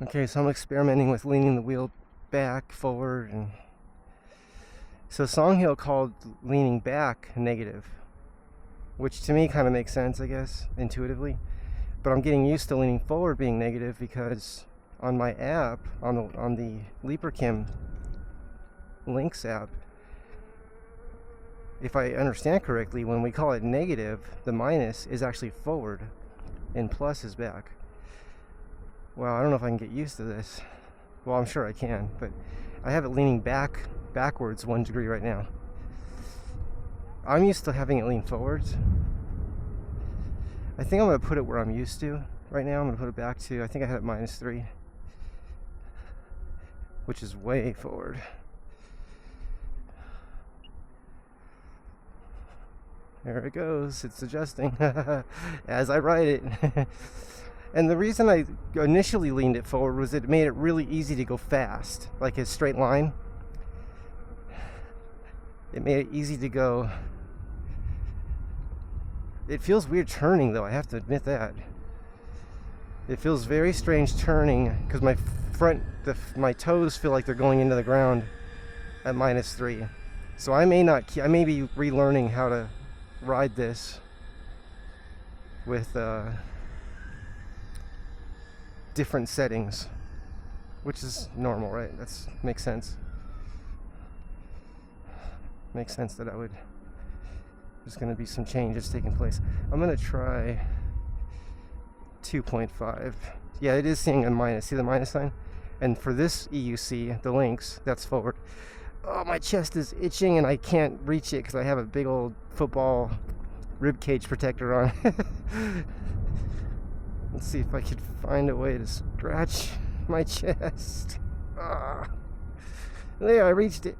Okay, so I'm experimenting with leaning the wheel back, forward, and so Songhill called leaning back negative, which to me kind of makes sense, I guess, intuitively. But I'm getting used to leaning forward being negative because on my app, on the LeaperCam Links app, if I understand correctly, when we call it negative, the minus is actually forward and plus is back. Well, I don't know if I can get used to this. Well, I'm sure I can, but I have it leaning backwards 1 degree right now. I'm used to having it lean forwards. I think I'm going to put it where I'm used to right now. I'm going to put it back to, I think I had it -3, which is way forward. There it goes. It's adjusting as I write it. And the reason I initially leaned it forward was it made it really easy to go fast, like a straight line. It made it easy to go. It feels weird turning, though, I have to admit that. It feels very strange turning because my toes feel like they're going into the ground at -3. So I may be relearning how to ride this with different settings, which is normal, right? Makes sense. Makes sense that there's going to be some changes taking place. I'm going to try 2.5. Yeah, it is seeing a minus. See the minus sign? And for this EUC, the links, that's forward. Oh, my chest is itching and I can't reach it because I have a big old football rib cage protector on. Let's see if I could find a way to scratch my chest. There, I reached it.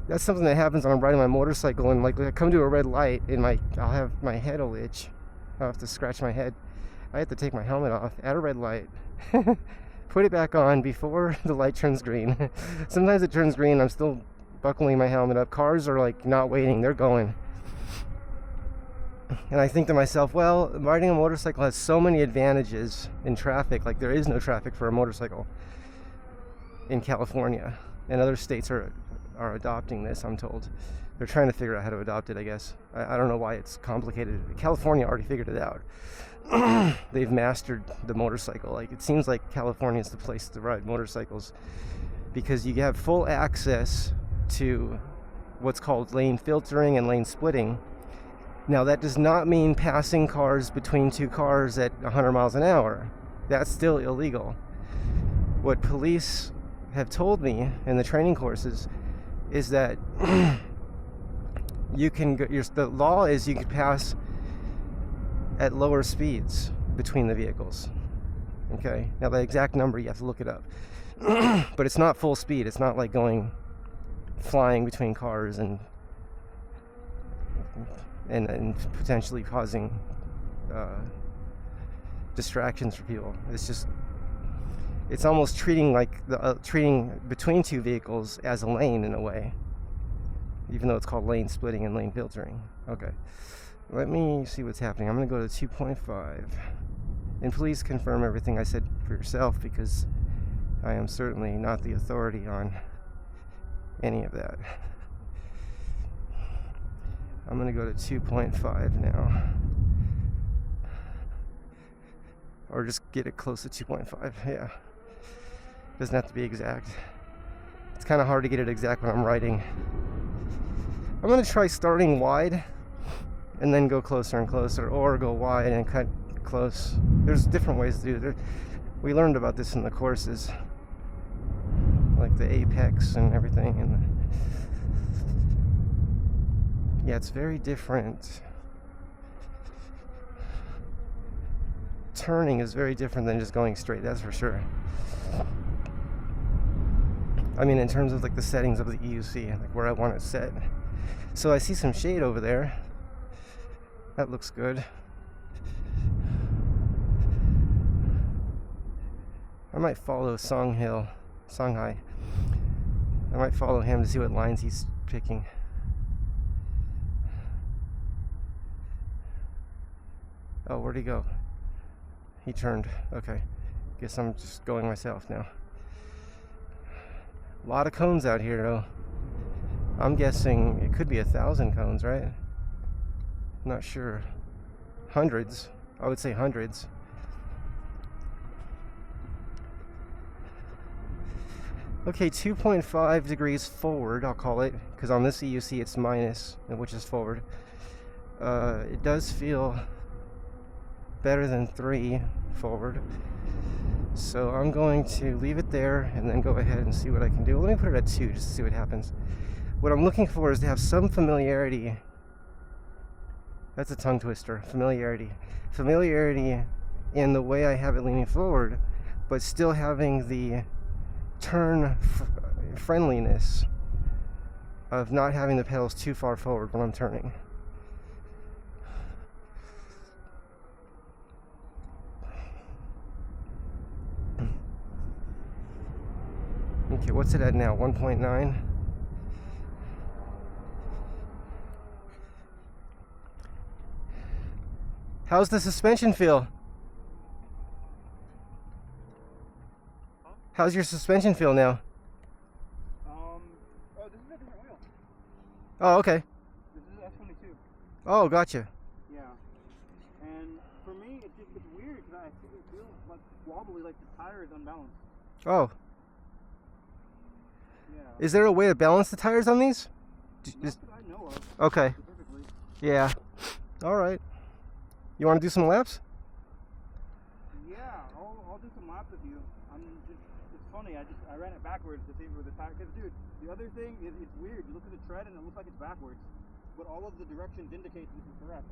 That's something that happens when I'm riding my motorcycle and like I come to a red light and my head will itch. I'll have to scratch my head. I have to take my helmet off at a red light. Put it back on before the light turns green. Sometimes it turns green, I'm still buckling my helmet up. Cars are like not waiting, they're going. And I think to myself, well, riding a motorcycle has so many advantages in traffic. Like there is no traffic for a motorcycle in California, and other states are adopting this, I'm told. They're trying to figure out how to adopt it, I guess. I don't know why it's complicated. California already figured it out. They've mastered the motorcycle. Like it seems like California is the place to ride motorcycles because you have full access to what's called lane filtering and lane splitting. Now that does not mean passing cars between two cars at 100 miles an hour. That's still illegal. What police have told me in the training courses is that you can go, the law is you can pass at lower speeds between the vehicles. Okay, now the exact number you have to look it up. But it's not full speed. It's not like flying between cars and potentially causing distractions for people. It's almost treating treating between two vehicles as a lane in a way, even though it's called lane splitting and lane filtering. Okay, let me see what's happening. I'm going to go to 2.5, and please confirm everything I said for yourself because I am certainly not the authority on any of that. I'm going to go to 2.5 now. Or just get it close to 2.5. Yeah. Doesn't have to be exact. It's kind of hard to get it exact when I'm writing. I'm going to try starting wide and then go closer and closer, or go wide and cut close. There's different ways to do it. We learned about this in the courses, like the apex and everything. And yeah, it's very different. Turning is very different than just going straight, that's for sure. I mean, in terms of like the settings of the EUC, like where I want it set. So I see some shade over there. That looks good. I might follow Songhai. I might follow him to see what lines he's picking. Oh, where'd he go? He turned. Okay. Guess I'm just going myself now. A lot of cones out here, though. I'm guessing it could be 1,000 cones, right? Not sure. Hundreds. I would say hundreds. Okay, 2.5 degrees forward, I'll call it, because on this EUC it's minus, which is forward. It does feel better than 3 forward. So I'm going to leave it there and then go ahead and see what I can do. Let me put it at 2 just to see what happens. What I'm looking for is to have some familiarity. That's a tongue twister. Familiarity. Familiarity in the way I have it leaning forward, but still having the turn friendliness of not having the pedals too far forward when I'm turning. Okay, what's it at now? 1.9? How's the suspension feel? Huh? How's your suspension feel now? Oh, this is a different wheel. Oh, okay. This is S22. Oh, gotcha. Yeah. And for me, it's weird because I feel like wobbly, like the tire is unbalanced. Oh. Yeah. Is there a way to balance the tires on these? Not that I know of. Okay. Specifically. Yeah. All right. You want to do some laps? Yeah, I'll do some laps with you. It's funny. I ran it backwards to see where the tire. Because dude, the other thing is it's weird. You look at the tread and it looks like it's backwards, but all of the directions indicate this is correct.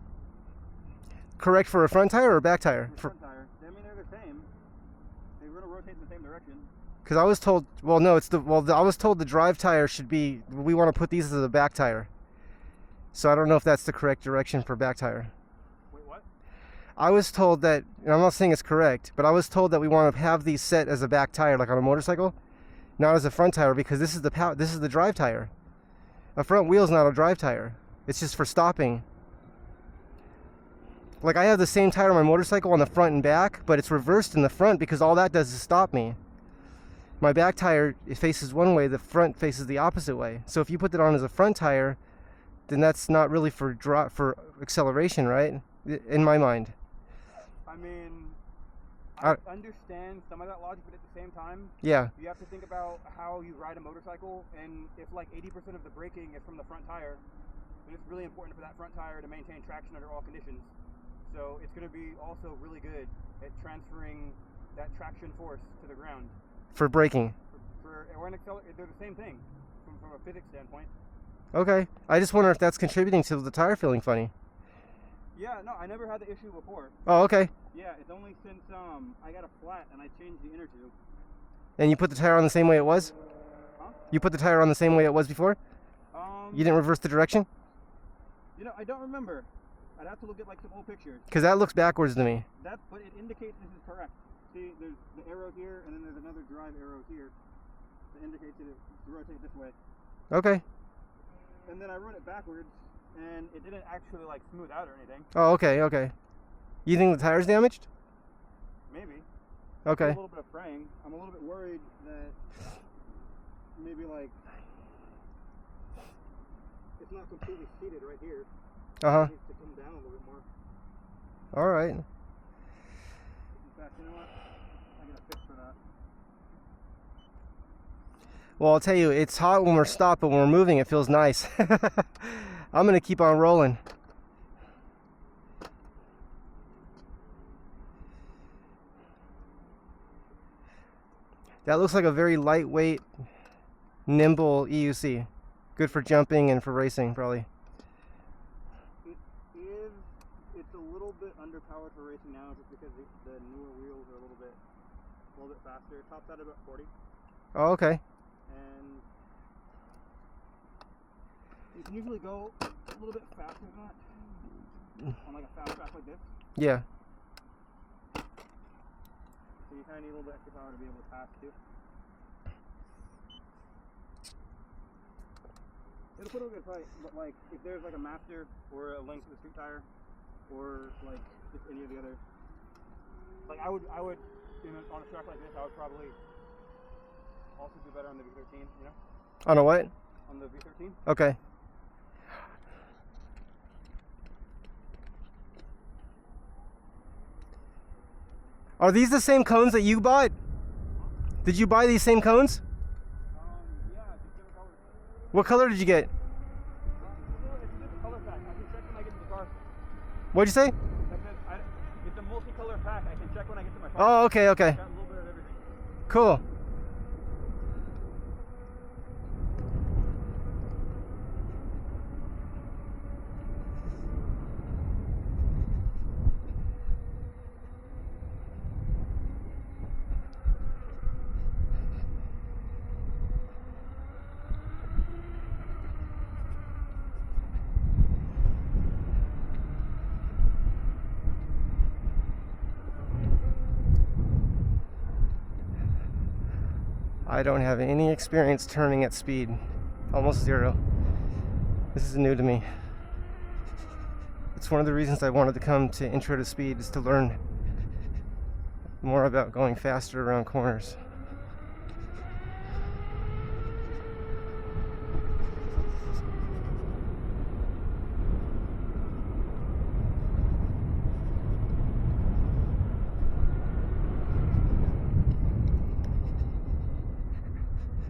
Correct for a front tire or a back tire? For front tire. I mean, they're the same. They're going to rotate in the same direction. Because I was told, well, no, I was told the drive tire should be, we want to put these as a back tire. So I don't know if that's the correct direction for back tire. Wait, what? I was told that, and I'm not saying it's correct, but I was told that we want to have these set as a back tire, like on a motorcycle, not as a front tire, because this is the drive tire. A front wheel is not a drive tire. It's just for stopping. Like I have the same tire on my motorcycle on the front and back, but it's reversed in the front because all that does is stop me. My back tire, it faces one way, the front faces the opposite way. So if you put that on as a front tire, then that's not really for acceleration, right? In my mind. I mean, I understand some of that logic, but at the same time, yeah, you have to think about how you ride a motorcycle, and if like 80% of the braking is from the front tire, then it's really important for that front tire to maintain traction under all conditions. So it's going to be also really good at transferring that traction force to the ground. For braking. Or an accelerator, they're the same thing from a physics standpoint. Okay, I just wonder if that's contributing to the tire feeling funny. Yeah, no, I never had the issue before. Oh, okay. Yeah, it's only since I got a flat and I changed the inner tube. And you put the tire on the same way it was? Huh? You put the tire on the same way it was before? You didn't reverse the direction? You know, I don't remember. I'd have to look at like some old pictures. Because that looks backwards to me. But it indicates this is correct. See, there's the arrow here, and then there's another drive arrow here that indicates that it rotates this way. Okay. And then I run it backwards, and it didn't actually like smooth out or anything. Oh, okay, okay. You think the tire's damaged? Maybe. Okay. A little bit of fraying. I'm a little bit worried that maybe like it's not completely seated right here. Uh-huh. It needs to come down a little bit more. All right. In fact, you know what? I got a fix for that. Well, I'll tell you, it's hot when we're stopped, but when we're moving, it feels nice. I'm going to keep on rolling. That looks like a very lightweight, nimble EUC. Good for jumping and for racing, probably. It's a little bit underpowered for racing now just because the newer wheels are a little bit faster. It tops out at about 40. Oh, okay. And you can usually go a little bit faster than that on like a fast track like this. Yeah. So you kind of need a little bit extra power to be able to pass too. It'll put a good fight, but like if there's like a master or a link to the street tire, or like just any of the other Like I would, on a track like this, I would probably also do better on the V13. You know, On a what? on the V13. Okay. Are these the same cones that you bought? Did you buy these same cones? Yeah, just different colors. What color did you get? It's a different color pack. I can check when I get to the car. What'd you say? It's a multicolor pack. I can check when I get to my car. Oh, okay, okay. Got a little bit of everything. Cool. I don't have any experience turning at speed. Almost zero. This is new to me. It's one of the reasons I wanted to come to Intro to Speed, is to learn more about going faster around corners.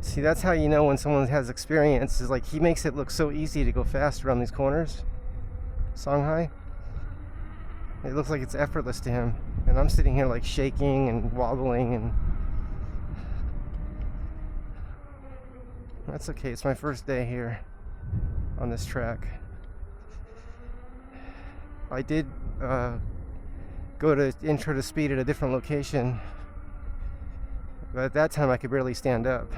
See, that's how you know when someone has experience, is like he makes it look so easy to go fast around these corners. Songhai. It looks like it's effortless to him. And I'm sitting here like shaking and wobbling, and that's okay. It's my first day here on this track. I did go to Intro to Speed at a different location, but at that time I could barely stand up.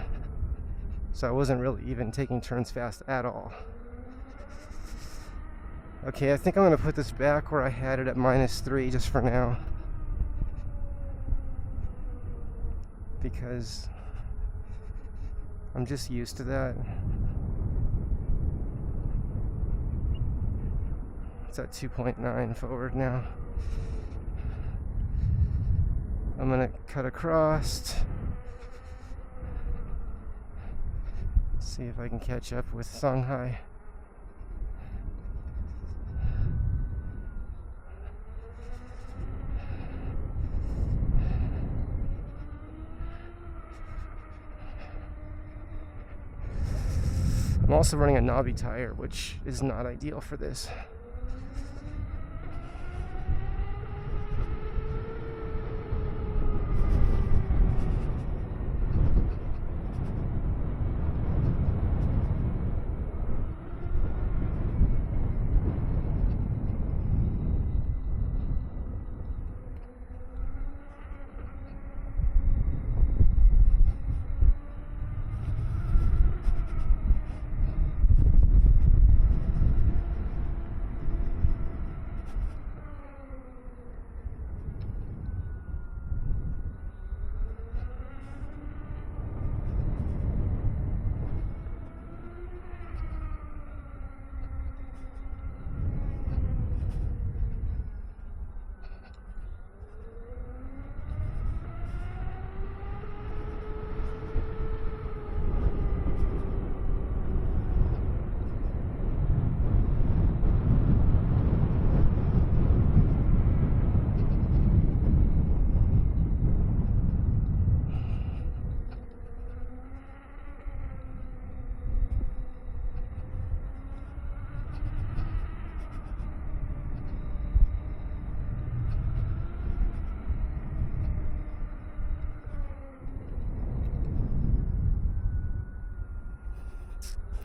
So I wasn't really even taking turns fast at all. Okay, I think I'm going to put this back where I had it at -3 just for now, because I'm just used to that. It's at 2.9 forward now. I'm going to cut across. See if I can catch up with Songhai. I'm also running a knobby tire, which is not ideal for this.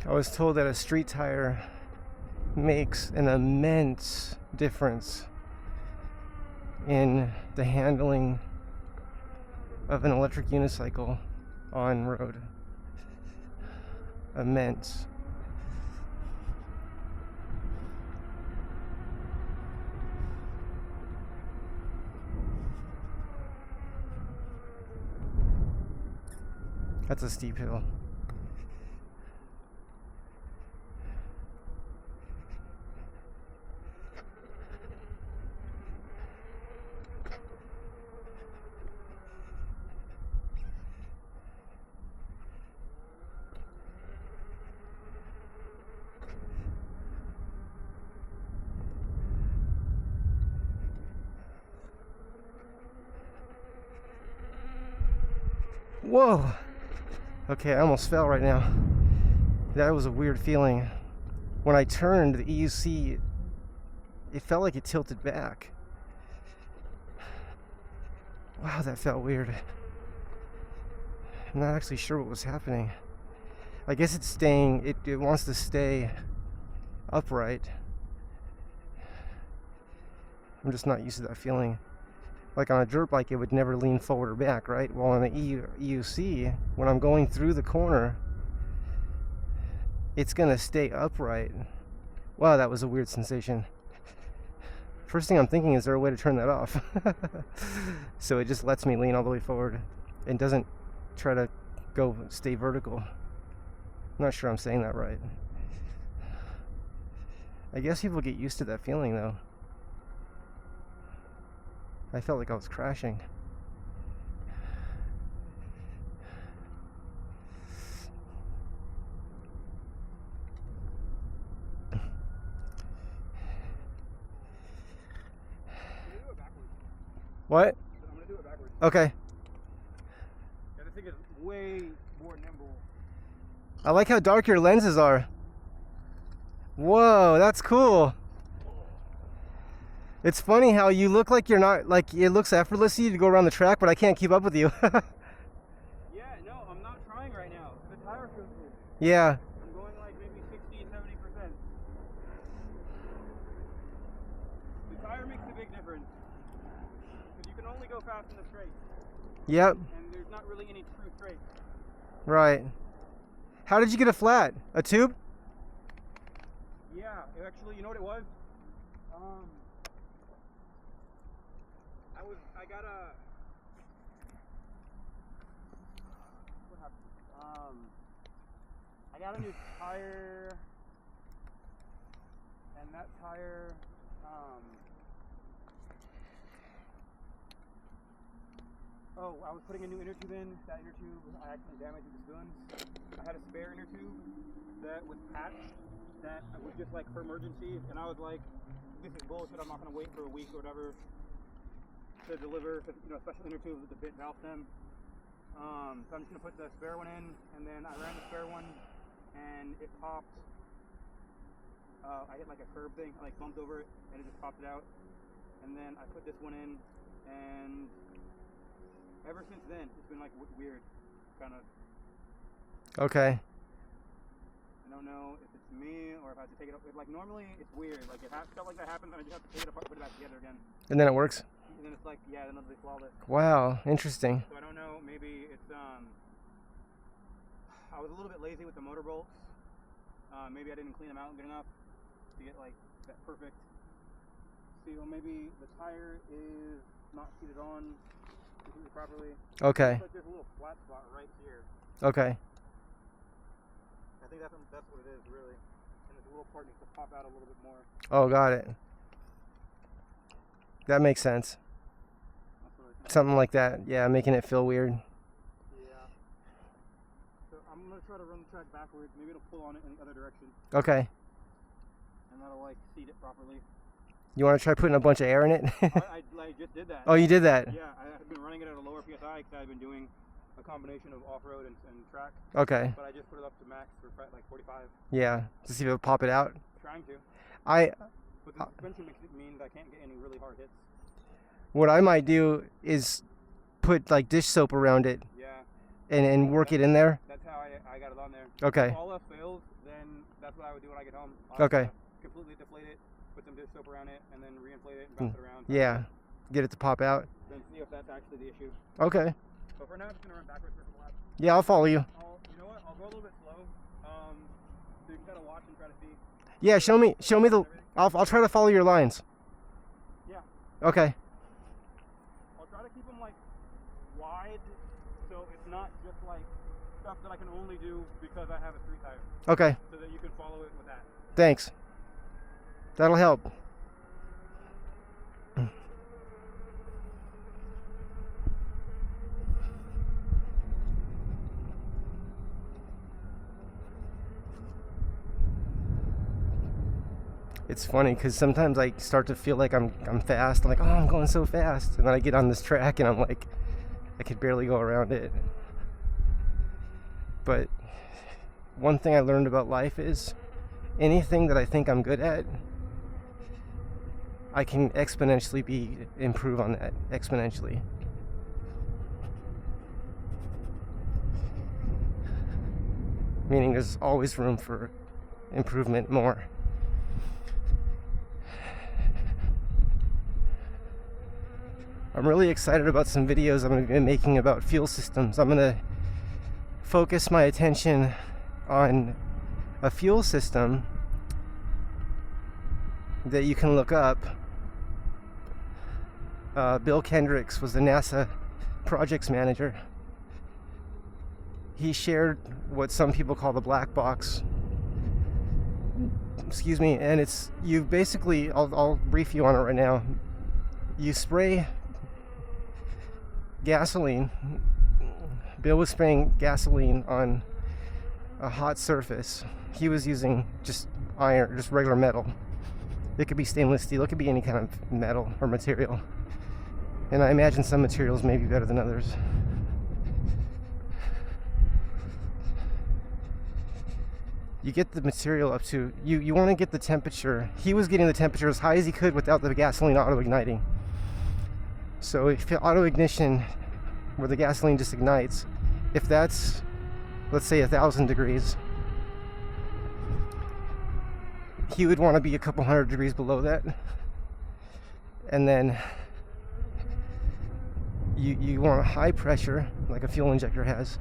I was told that a street tire makes an immense difference in the handling of an electric unicycle on road. Immense. That's a steep hill. Whoa. Okay, I almost fell right now. That was a weird feeling. When I turned, the EUC, it felt like it tilted back. Wow, that felt weird. I'm not actually sure what was happening. I guess it's staying, it wants to stay upright. I'm just not used to that feeling. Like on a dirt bike, it would never lean forward or back, right? Well, on the EUC, when I'm going through the corner, it's gonna stay upright. Wow, that was a weird sensation. First thing I'm thinking, is there a way to turn that off? So it just lets me lean all the way forward and doesn't try to stay vertical. I'm not sure I'm saying that right. I guess people get used to that feeling though. I felt like I was crashing. What? I'm gonna do it backwards. Okay. Yeah, this thing is way more nimble. I like how dark your lenses are. Whoa, that's cool. It's funny how you look like you're not, like it looks effortless to go around the track, but I can't keep up with you. Yeah, no, I'm not trying right now. The tire feels good. Yeah. I'm going like maybe 60, 70%. The tire makes a big difference. Because you can only go fast in the straight. Yep. And there's not really any true straight. Right. How did you get a flat? A tube? Yeah, actually, you know what it was? I got a... What happened? I got a new tire, and that tire, oh, I was putting a new inner tube in. That inner tube, I accidentally damaged the spoons. I had a spare inner tube that was patched, that was just like for emergencies, and I was like, this is bullshit, I'm not going to wait for a week or whatever to deliver, you know, a special inner tube with the bit valve stem. So I'm just going to put the spare one in, and then I ran the spare one, and it popped. I hit like a curb thing, I like bumped over it, and it just popped it out. And then I put this one in, and ever since then, it's been like weird, kind of. Okay. I don't know if it's me or if I have to take it up. Like normally it's weird. Like stuff like that happens and I just have to take it apart, put it back together again. And then it works? And then it's like, yeah, then it'll be flawless. Wow, interesting. So I don't know, maybe it's, I was a little bit lazy with the motor bolts. Maybe I didn't clean them out good enough to get like that perfect seal. Maybe the tire is not seated on completely properly. Okay. It's like there's a little flat spot right here. Okay. I think that's what it is, really. And there's a little part needs to pop out a little bit more. Oh, got it. That makes sense. That's what I think. Something like that. Yeah, making it feel weird. Yeah. So I'm going to try to run the track backwards. Maybe it'll pull on it in the other direction. Okay. And that'll like seat it properly. You want to try putting a bunch of air in it? I just did that. Oh, you did that? Yeah, I've been running it at a lower PSI because I've been doing a combination of off-road and track. Okay. But I just put it up to max for like 45. Yeah, to see if it'll pop it out. Trying to. But the suspension makes it mean that I can't get any really hard hits. What I might do is put like dish soap around it. Yeah. And work it in there. That's how I got it on there. Okay. If all else fails, then that's what I would do when I get home. I'll Okay. Completely deflate it, put some dish soap around it, and then reinflate it and bounce it around. Yeah. Get it to pop out. Then see if that's actually the issue. Okay. But for now, I'm just gonna run backwards for some laps. Yeah, I'll follow you. You know what? I'll go a little bit slow. So you can kind of watch and try to see. Yeah, show me the. I'll try to follow your lines. Yeah. Okay. I'll try to keep them like wide, so it's not just like stuff that I can only do because I have a street tire. Okay. So that you can follow it with that. Thanks. That'll help. It's funny because sometimes I start to feel like I'm fast. I'm like, oh, I'm going so fast, and then I get on this track and I'm like, I could barely go around it. But one thing I learned about life is anything that I think I'm good at, I can exponentially improve on that exponentially. Meaning there's always room for improvement more. I'm really excited about some videos I'm going to be making about fuel systems. I'm going to focus my attention on a fuel system that you can look up. Bill Kendricks was the NASA projects manager. He shared what some people call the black box. Excuse me, and it's, you basically, I'll brief you on it right now. You spray gasoline. Bill was spraying gasoline on a hot surface. He was using just iron, just regular metal. It could be stainless steel, it could be any kind of metal or material. And I imagine some materials may be better than others. You get the material up to, you want to get the temperature. He was getting the temperature as high as he could without the gasoline auto-igniting. So if auto-ignition, where the gasoline just ignites, if that's, let's say, 1,000 degrees, he would want to be a couple hundred degrees below that. And then you want a high pressure, like a fuel injector has,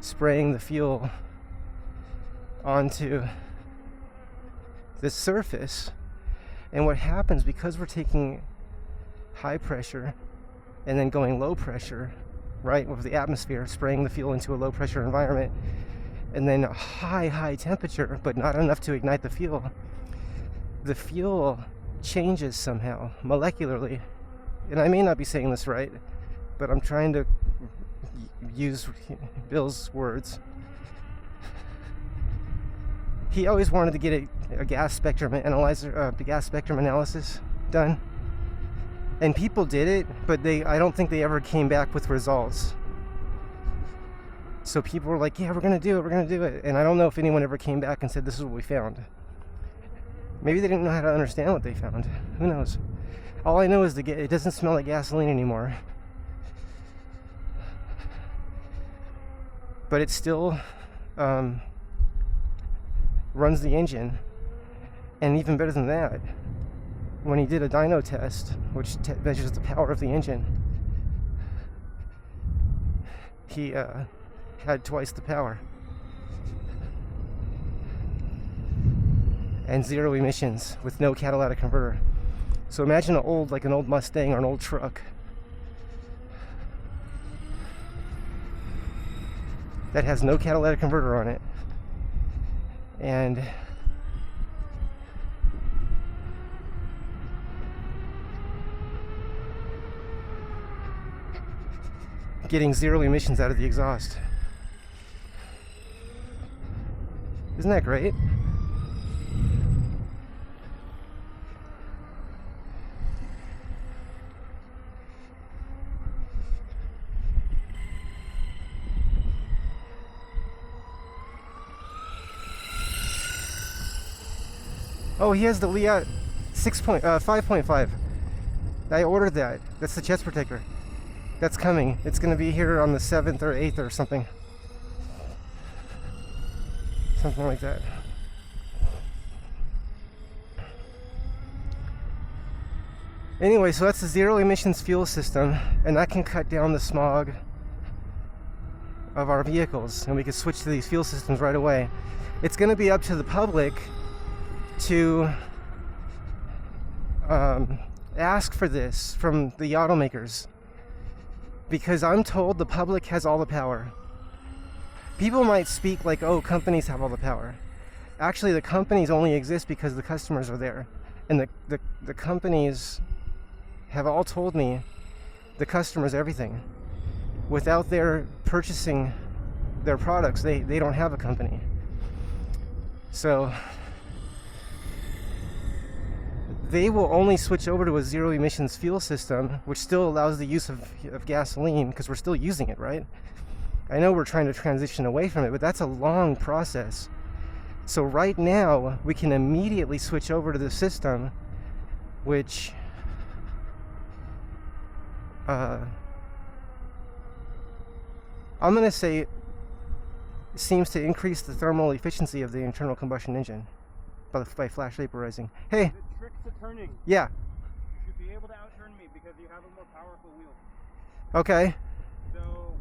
spraying the fuel onto this surface. And what happens, because we're taking high pressure and then going low pressure, right, with the atmosphere, spraying the fuel into a low pressure environment, and then a high temperature, but not enough to ignite the fuel changes somehow, molecularly. And I may not be saying this right, but I'm trying to use Bill's words. He always wanted to get a gas spectrum analyzer, gas spectrum analysis done. And people did it, but I don't think they ever came back with results. So people were like, yeah, we're gonna do it. And I don't know if anyone ever came back and said, this is what we found. Maybe they didn't know how to understand what they found. Who knows? All I know is it doesn't smell like gasoline anymore. But it still runs the engine. And even better than that, when he did a dyno test, which measures the power of the engine, he had twice the power. And 0 emissions with no catalytic converter. So imagine an old Mustang or an old truck that has no catalytic converter on it, and getting 0 emissions out of the exhaust. Isn't that great? Oh, he has the Leah 5.5. I ordered that. That's the chest protector. That's coming. It's going to be here on the 7th or 8th or something. Something like that. Anyway, so that's the 0 emissions fuel system, and that can cut down the smog of our vehicles, and we can switch to these fuel systems right away. It's going to be up to the public to ask for this from the automakers, because I'm told the public has all the power. People might speak like, oh, companies have all the power. Actually, the companies only exist because the customers are there, and the companies have all told me the customers everything. Without their purchasing their products, they don't have a company. So they will only switch over to a 0 emissions fuel system, which still allows the use of gasoline, because we're still using it, right? I know we're trying to transition away from it, but that's a long process. So right now, we can immediately switch over to the system, which I'm going to say seems to increase the thermal efficiency of the internal combustion engine by flash vaporizing. Hey. The trick to turning. Yeah. You should be able to outturn me because you have a more powerful wheel. Okay. So.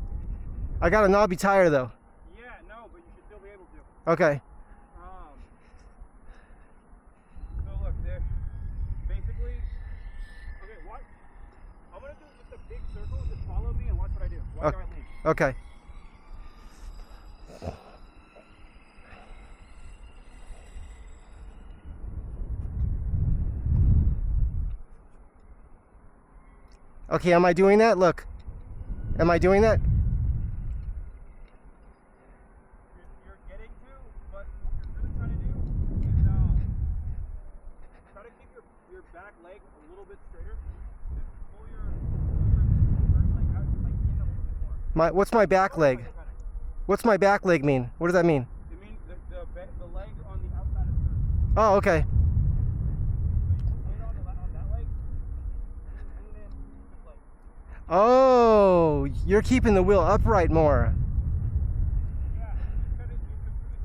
I got a knobby tire though. Yeah, no, but you should still be able to. Okay. So look, there. Basically. Okay, what? I'm gonna do just a big circle. Just follow me and watch what I do. Watch how I lean. Okay. Okay, am I doing that? Look. Am I doing that? You're getting to, but what you're gonna try to do is try to keep your back leg a little bit straighter and pull your leg out like in a little bit more. What's my back leg? What's my back leg mean? What does that mean? It means the leg on the outside of the skirt. Oh, okay. So you put weight on that leg, and then this leg. Oh, you're keeping the wheel upright more. Yeah, because it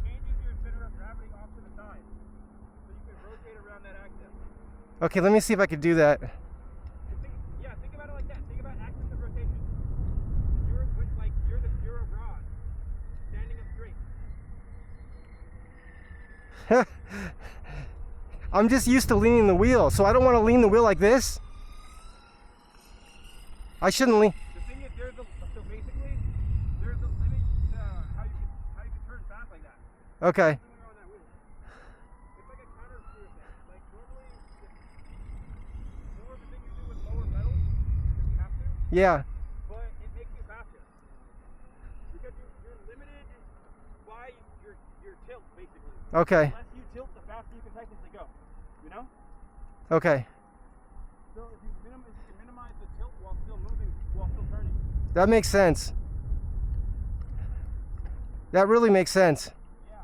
changes your center of gravity off to the side, so you can rotate around that axis. Okay, let me see if I can do that. Think about it like that. Think about axis of rotation. You're a rod standing up straight. I'm just used to leaning the wheel, so I don't want to lean the wheel like this. I shouldn't lean. The thing is, so basically, there's a limit to how you can turn fast like that. Okay. It's like a counter steer thing. Like normally, more of the thing you do with lower pedals, if you have to. Yeah. But it makes you faster because you're limited by your tilt, basically. Okay. The less you tilt, the faster you can technically go. You know? Okay. So if you can minimize the tilt while still moving, while still turning. That makes sense. That really makes sense. Yeah.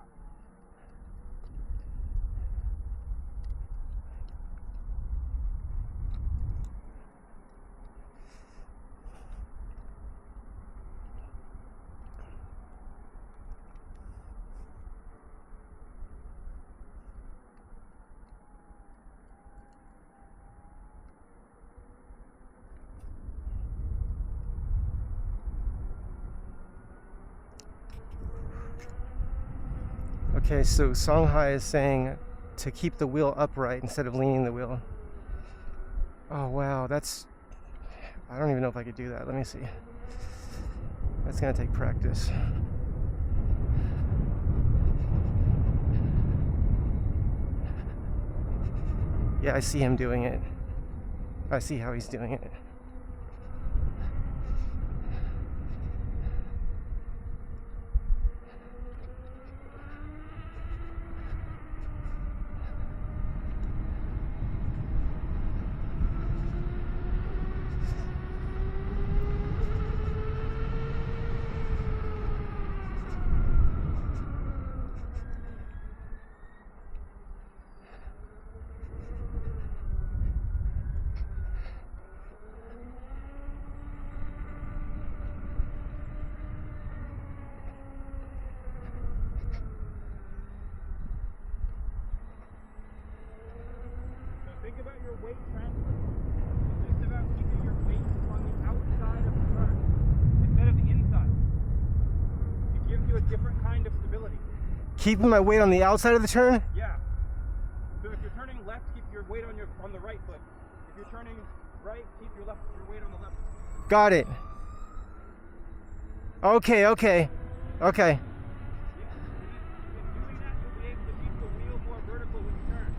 Okay, so Songhai is saying to keep the wheel upright instead of leaning the wheel. Oh wow, that's... I don't even know if I could do that. Let me see. That's gonna take practice. Yeah, I see him doing it. I see how he's doing it. Think about your weight transfer. Think about keeping your weight on the outside of the turn instead of the inside. It gives you a different kind of stability. Keeping my weight on the outside of the turn? Yeah. So if you're turning left, keep your weight on the right foot. If you're turning right, keep your weight on the left foot. Got it. Okay. Yeah. In doing that, you'll be able to keep the wheel more vertical when you turn.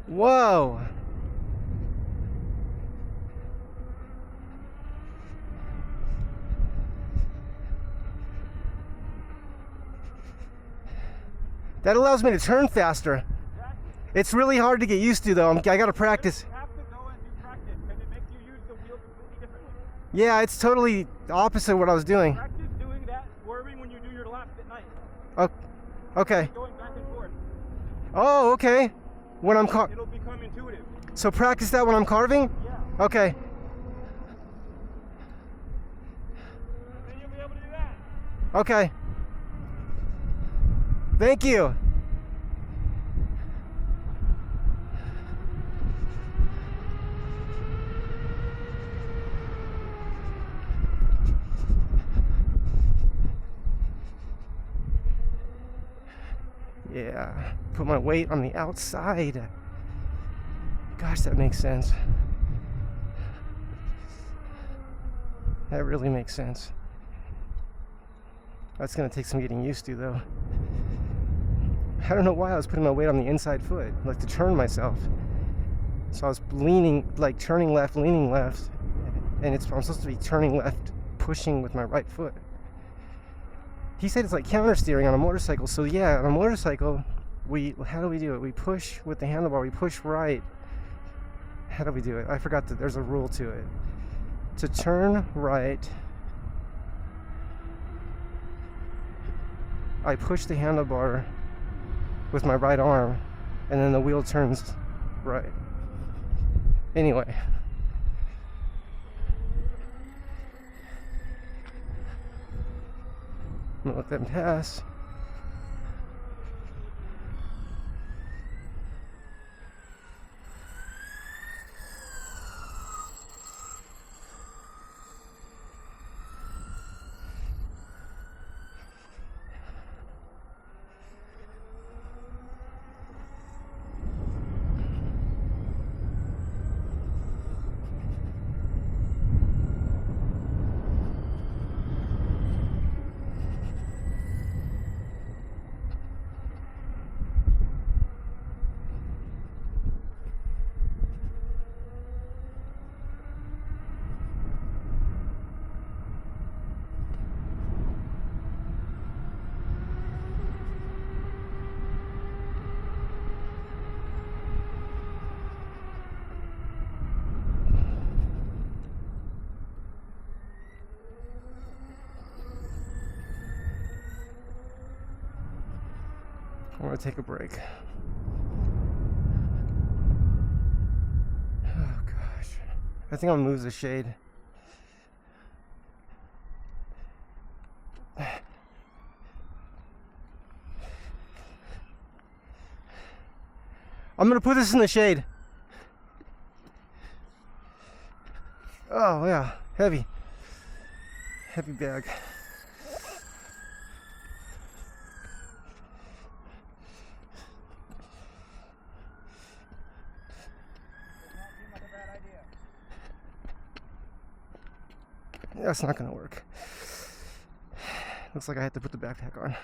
Whoa. That allows me to turn faster. Exactly. It's really hard to get used to though. I gotta practice. You have to go and do practice because it makes you use the wheel completely differently. Yeah, it's totally opposite of what I was doing. Practice doing that swerving when you do your laps at night. Oh, okay. Going back and forth. Oh, okay. When I'm It'll become intuitive. so practice that when I'm carving? Yeah. Okay. Then you'll be able to do that. Okay. Thank you. Yeah, put my weight on the outside. Gosh, that makes sense. That really makes sense. That's gonna take some getting used to though. I don't know why I was putting my weight on the inside foot, like to turn myself. So I was leaning, like turning left, leaning left, and I'm supposed to be turning left, pushing with my right foot. He said it's like counter steering on a motorcycle. So yeah, on a motorcycle, how do we do it? We push with the handlebar, we push right. How do we do it? I forgot that there's a rule to it. To turn right, I push the handlebar with my right arm, and then the wheel turns right. Anyway. I'm gonna let them pass. I want to take a break. Oh gosh. I think I'll move the shade. I'm gonna put this in the shade. Oh yeah, heavy. Heavy bag. That's not gonna work. Looks like I have to put the backpack on.